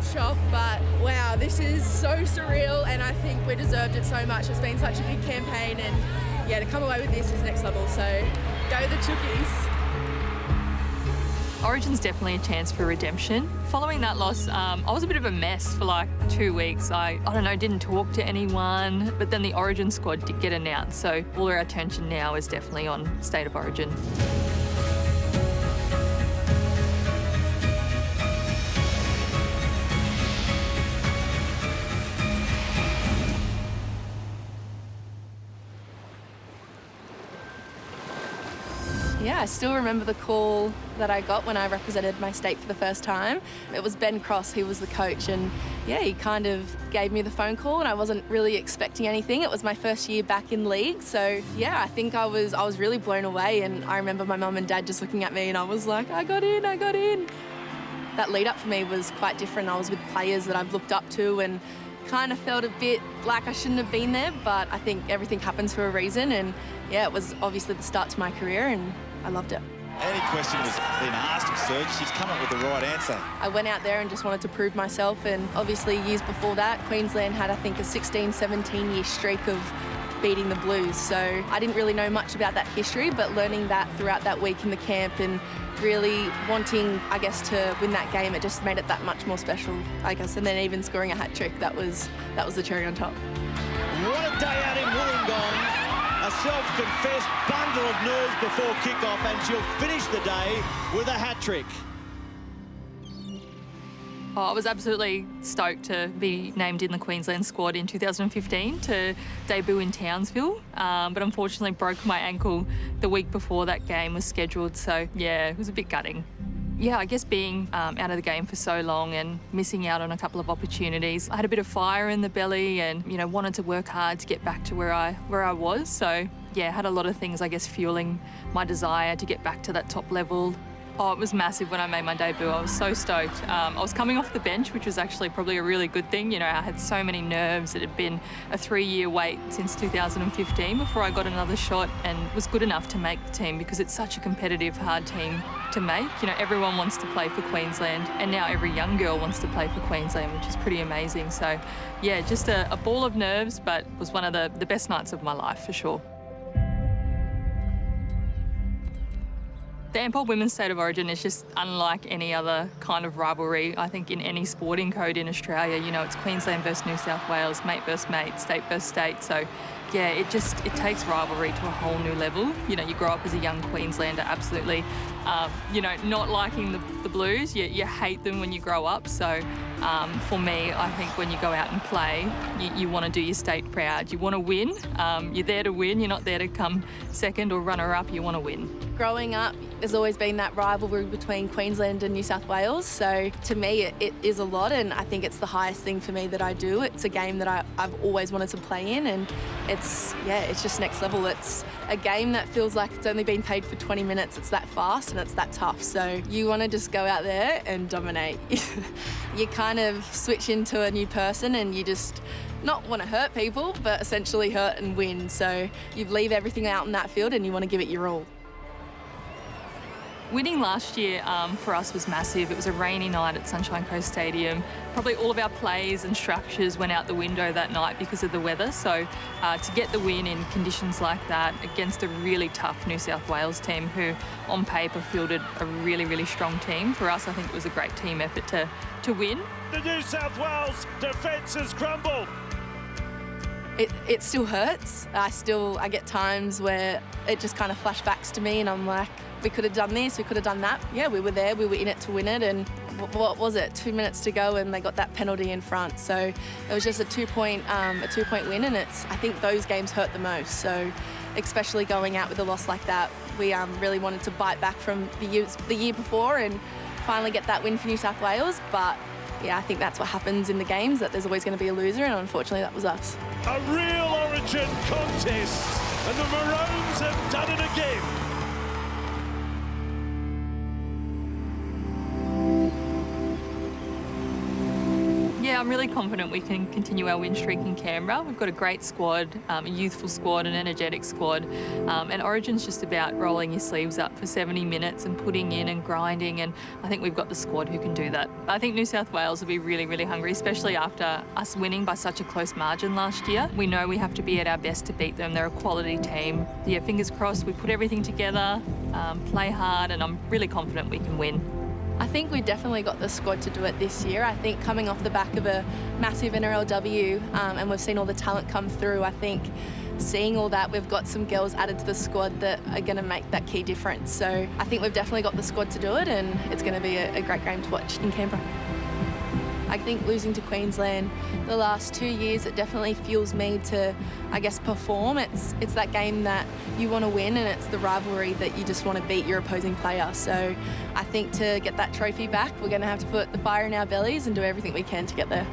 of shock, but wow, this is so surreal and I think we deserved it so much. It's been such a big campaign and yeah, to come away with this is next level, so go the Chookies. Origin's definitely a chance for redemption. Following that loss, I was a bit of a mess for like 2 weeks. I don't know, didn't talk to anyone, but then the Origin squad did get announced, so all our attention now is definitely on State of Origin. Yeah, I still remember the call that I got when I represented my state for the first time. It was Ben Cross, he was the coach, and yeah, he kind of gave me the phone call and I wasn't really expecting anything. It was my first year back in league, so yeah, I think I was really blown away, and I remember my mum and dad just looking at me and I was like, I got in. That lead up for me was quite different. I was with players that I've looked up to and kind of felt a bit like I shouldn't have been there, but I think everything happens for a reason, and yeah, it was obviously the start to my career and I loved it. Any question was being asked of Sergis, she's come up with the right answer. I went out there and just wanted to prove myself, and obviously years before that, Queensland had, I think, a 16, 17-year streak of beating the Blues, so I didn't really know much about that history, but learning that throughout that week in the camp and really wanting, I guess, to win that game, it just made it that much more special, I guess, and then even scoring a hat-trick, that was the cherry on top. What a day out in Wollongong. A self-confessed bundle of nerves before kick-off, and she'll finish the day with a hat-trick. Oh, I was absolutely stoked to be named in the Queensland squad in 2015 to debut in Townsville, but unfortunately broke my ankle the week before that game was scheduled, so yeah, it was a bit gutting. Yeah, I guess being out of the game for so long and missing out on a couple of opportunities, I had a bit of fire in the belly and, you know, wanted to work hard to get back to where I was. So, yeah, had a lot of things, I guess, fueling my desire to get back to that top level. Oh, it was massive when I made my debut. I was so stoked. I was coming off the bench, which was actually probably a really good thing. You know, I had so many nerves. It had been a 3-year wait since 2015 before I got another shot and was good enough to make the team because it's such a competitive, hard team to make. You know, everyone wants to play for Queensland and now every young girl wants to play for Queensland, which is pretty amazing. So, yeah, just a ball of nerves, but was one of the best nights of my life for sure. The Ampol Women's State of Origin is just unlike any other kind of rivalry, I think, in any sporting code in Australia. You know, it's Queensland versus New South Wales, mate versus mate, state versus state. So, yeah, it takes rivalry to a whole new level. You know, you grow up as a young Queenslander absolutely, you know, not liking the Blues. You hate them when you grow up. So, for me, I think when you go out and play, you want to do your state proud. You want to win. You're there to win. You're not there to come second or runner-up. You want to win. Growing up, there's always been that rivalry between Queensland and New South Wales, so to me it is a lot, and I think it's the highest thing for me that I do. It's a game that I've always wanted to play in, and it's just next level. It's a game that feels like it's only been played for 20 minutes. It's that fast and it's that tough, so you want to just go out there and dominate. You kind of switch into a new person and you just not want to hurt people, but essentially hurt and win, so you leave everything out in that field and you want to give it your all. Winning last year for us was massive. It was a rainy night at Sunshine Coast Stadium. Probably all of our plays and structures went out the window that night because of the weather. So to get the win in conditions like that against a really tough New South Wales team who on paper fielded a really, really strong team, for us I think it was a great team effort to win. The New South Wales defence has crumbled. It still hurts. I get times where it just kind of flashbacks to me and I'm like, we could have done this, we could have done that. Yeah, we were there, we were in it to win it, and what was it, 2 minutes to go and they got that penalty in front. So it was just a two-point win, and I think those games hurt the most. So especially going out with a loss like that, we really wanted to bite back from the year before and finally get that win for New South Wales. But yeah, I think that's what happens in the games, that there's always going to be a loser, and unfortunately that was us. A real Origin contest, and the Maroons have done it again. Yeah, I'm really confident we can continue our win streak in Canberra. We've got a great squad, a youthful squad, an energetic squad, and Origin's just about rolling your sleeves up for 70 minutes and putting in and grinding, and I think we've got the squad who can do that. I think New South Wales will be really, really hungry, especially after us winning by such a close margin last year. We know we have to be at our best to beat them. They're a quality team. Yeah, fingers crossed we put everything together, play hard, and I'm really confident we can win. I think we definitely got the squad to do it this year. I think coming off the back of a massive NRLW and we've seen all the talent come through, I think seeing all that, we've got some girls added to the squad that are going to make that key difference. So I think we've definitely got the squad to do it, and it's going to be a great game to watch in Canberra. I think losing to Queensland the last 2 years, it definitely fuels me to, I guess, perform. It's that game that you want to win, and it's the rivalry that you just want to beat your opposing player. So I think to get that trophy back, we're going to have to put the fire in our bellies and do everything we can to get there.